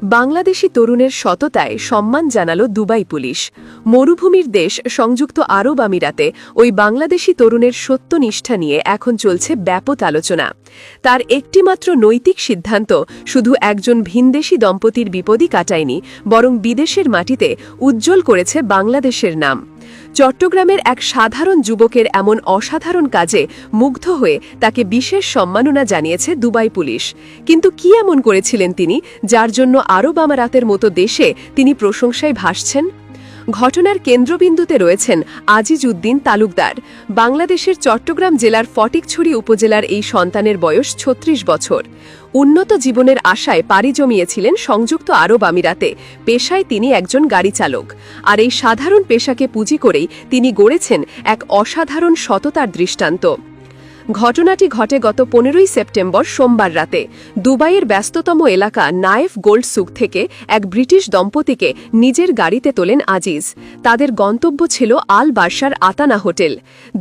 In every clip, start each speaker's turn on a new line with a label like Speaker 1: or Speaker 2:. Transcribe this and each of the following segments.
Speaker 1: বাংলাদেশি তরুণের সততায় সম্মান জানালো দুবাই পুলিশ। মরুভূমির দেশ সংযুক্ত আরব আমিরাতে ওই বাংলাদেশি তরুণের সত্যনিষ্ঠা নিয়ে এখন চলছে ব্যাপক আলোচনা। তার একটিমাত্র নৈতিক সিদ্ধান্ত শুধু একজন ভিনদেশি দম্পতির বিপদই কাটায়নি, বরং বিদেশের মাটিতে উজ্জ্বল করেছে বাংলাদেশের নাম। চট্টগ্রামের এক সাধারণ যুবকের এমন অসাধারণ কাজে মুগ্ধ হয়ে তাকে বিশেষ সম্মাননা জানিয়েছে দুবাই পুলিশ। কিন্তু কি এমন করেছিলেন তিনি, যার জন্য আরব আমিরাতের মতো দেশে তিনি প্রশংসায় ভাসছেন? ঘটনার কেন্দ্রবিন্দুতে রয়েছেন আজিজ উদ্দিন তালুকদার। বাংলাদেশের চট্টগ্রাম জেলার ফটিকছড়ি উপজেলার এই সন্তানের বয়স ৩৬ বছর। উন্নত জীবনের আশায় পাড়ি জমিয়েছিলেন সংযুক্ত আরব আমিরাতে। পেশায় তিনি একজন গাড়ি চালক, আর এই সাধারণ পেশাকে পুঁজি করেই তিনি গড়েছেন এক অসাধারণ সততার দৃষ্টান্ত। ঘটনাটি ঘটে গত ১৫ই সেপ্টেম্বর সোমবার রাতে। দুবাইয়ের ব্যস্ততম এলাকা নায়েফ গোল্ড সুক থেকে এক ব্রিটিশ দম্পতিকে নিজের গাড়িতে তোলেন আজিজ। তাদের গন্তব্য ছিল আল বার্সার আতানা হোটেল।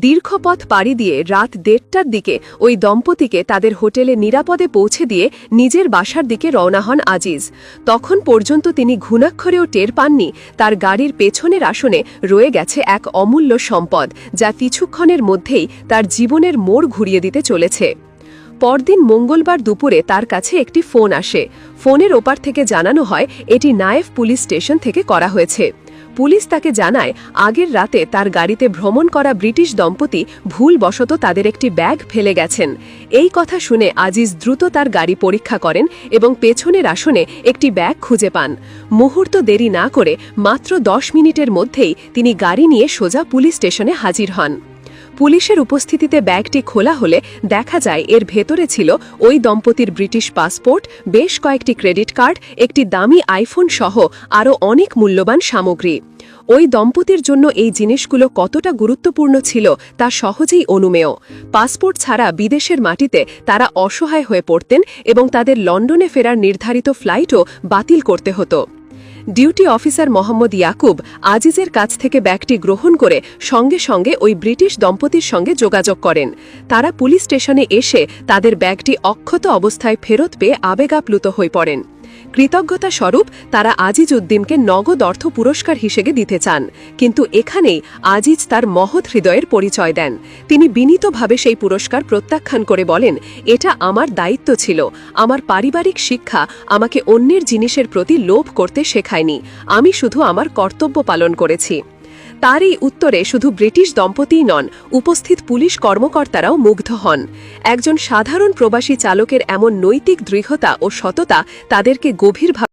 Speaker 1: দীর্ঘ পথ পাড়ি দিয়ে রাত ১:৩০টার দিকে ওই দম্পতিকে তাদের হোটেলে নিরাপদে পৌঁছে দিয়ে নিজের বাসার দিকে রওনা হন আজিজ। তখন পর্যন্ত তিনি ঘুণাক্ষরেও টের পাননি তার গাড়ির পেছনের আসনে রয়ে গেছে এক অমূল্য সম্পদ, যা কিছুক্ষণের মধ্যেই তার জীবনের মোড় ঘুরিয়ে দিতে চলেছে। পরদিন মঙ্গলবার দুপুরে তার কাছে একটি ফোন আসে। ফোনের ওপার থেকে জানানো হয় এটি নায়েফ পুলিশ স্টেশন থেকে করা হয়েছে। পুলিশ তাকে জানায় আগের রাতে তার গাড়িতে ভ্রমণ করা ব্রিটিশ দম্পতি ভুলবশত তাদের একটি ব্যাগ ফেলে গেছেন। এই কথা শুনে আজিজ দ্রুত তার গাড়ি পরীক্ষা করেন এবং পেছনের আসনে একটি ব্যাগ খুঁজে পান। মুহূর্ত দেরি না করে মাত্র ১০ মিনিটের মধ্যেই তিনি গাড়ি নিয়ে সোজা পুলিশ স্টেশনে হাজির হন। পুলিশের উপস্থিতিতে ব্যাগটি খোলা হলে দেখা যায় এর ভেতরে ছিল ওই দম্পতির ব্রিটিশ পাসপোর্ট, বেশ কয়েকটি ক্রেডিট কার্ড, একটি দামি আইফোন সহ আরও অনেক মূল্যবান সামগ্রী। ওই দম্পতির জন্য এই জিনিসগুলো কতটা গুরুত্বপূর্ণ ছিল তা সহজেই অনুমেয়। পাসপোর্ট ছাড়া বিদেশের মাটিতে তারা অসহায় হয়ে পড়তেন এবং তাদের লন্ডনে ফেরার নির্ধারিত ফ্লাইটও বাতিল করতে হতো। ডিউটি অফিসার মোহাম্মদ ইয়াকুব আজিজের কাছ থেকে ব্যাগটি গ্রহণ করে সঙ্গে সঙ্গে ওই ব্রিটিশ দম্পতির সঙ্গে যোগাযোগ করেন। তারা পুলিশ স্টেশনে এসে তাদের ব্যাগটি অক্ষত অবস্থায় ফেরত পেয়ে আবেগাপ্লুত হয়ে পড়েন। কৃতজ্ঞতা স্বরূপ তারা আজিজ উদ্দিনকে নগদ অর্থ পুরস্কার হিসেবে দিতে চান, কিন্তু এখানেই আজিজ তার মহৎ হৃদয়ের পরিচয় দেন। তিনি বিনীতভাবে সেই পুরস্কার প্রত্যাখ্যান করে বলেন, এটা আমার দায়িত্ব ছিল। আমার পারিবারিক শিক্ষা আমাকে অন্যের জিনিসের প্রতি লোভ করতে শেখায়নি। আমি শুধু আমার কর্তব্য পালন করেছি। তার এই উত্তরে শুধু ব্রিটিশ দম্পতিই নন, উপস্থিত পুলিশ কর্মকর্তারাও মুগ্ধ হন। একজন সাধারণ প্রবাসী চালকের এমন নৈতিক দৃঢ়তা ও সততা তাদেরকে গভীরভাবে